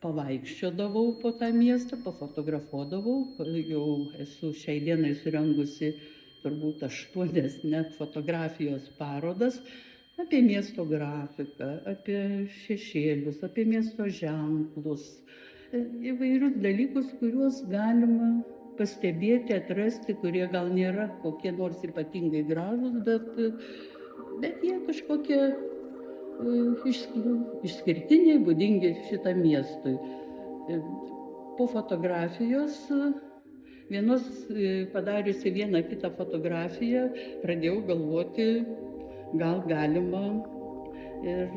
pavaikščiodavau po tą miestą, pafotografuodavau. Jau esu šiai dienai surengusi turbūt 8 net fotografijos parodas apie miesto grafiką, apie šešėlius, apie miesto ženklus, įvairius dalykus, kuriuos galima pastebėti, atrasti, kurie gal nėra kokie nors ypatingai gražūs, bet jie kažkokie išskirtiniai, būdingi šitam miestui. Po fotografijos, vienos padariusi vieną kitą fotografiją, pradėjau galvoti, gal galima ir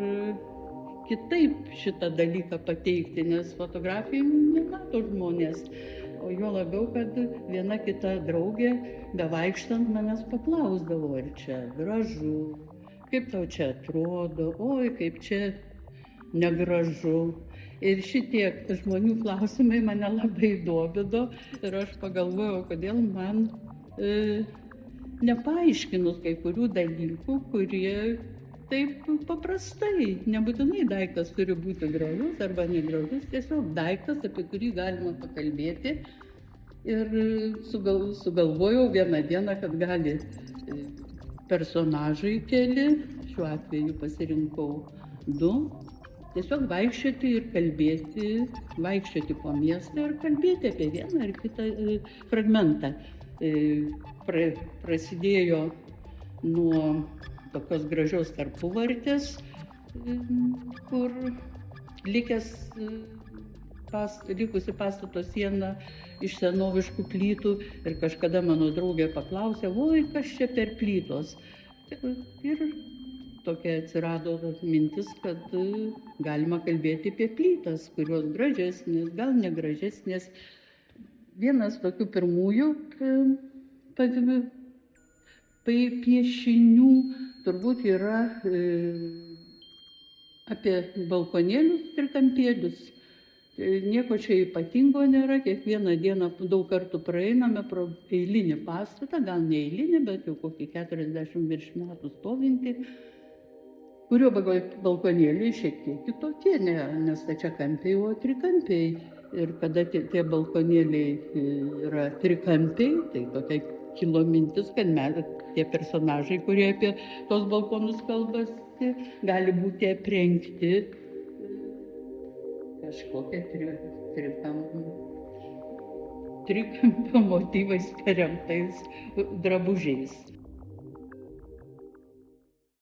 kitaip šitą dalyką pateikti, nes fotografijų nemato žmonės. O juo labiau, kad viena kita draugė, bevaikštant manęs paklausdavo, ar čia gražu, kaip tau čia atrodo, oi, kaip čia negražu. Ir šitiek žmonių klausimai mane labai domino ir aš pagalvojau, kodėl man nepaaiškinus kai kurių dalykų, kurie taip paprastai, nebūtinai daiktas turi būti gražus arba negražus, tiesiog daiktas, apie kurį galima pakalbėti. Ir sugalvojau vieną dieną, kad gali personažai keli, šiuo atveju pasirinkau 2, tiesiog vaikščioti ir kalbėti, vaikščioti po miestą ir kalbėti apie vieną ar kitą fragmentą. Prasidėjo nuo tokios gražios tarpuvartės, kur likusi pastato siena iš senoviškų plytų ir kažkada mano draugė paklausė, oi, kas čia per plytos. Ir tokia atsirado mintis, kad galima kalbėti apie plytas, kurios gražesnės, gal negražesnės. Vienas tokių pirmųjų piešinių turbūt yra apie balkonėlius trikampėlius. Nieko čia ypatingo nėra, kiekvieną dieną daug kartų praeiname pro eilinį pastatą, gal ne eilinį, bet jau kokį 40 virš metų stovinti, kurio balkonėliai šiek tiek kitokie, ne stačiakampiai, o trikampiai. Ir kada tie balkonėliai yra trikampiai, tai tokia kilo mintis, kad tie personažai, kurie apie tos balkonus kalbasi, gali būti aprengti kažkokia trikampio motyvais paremtais drabužiais.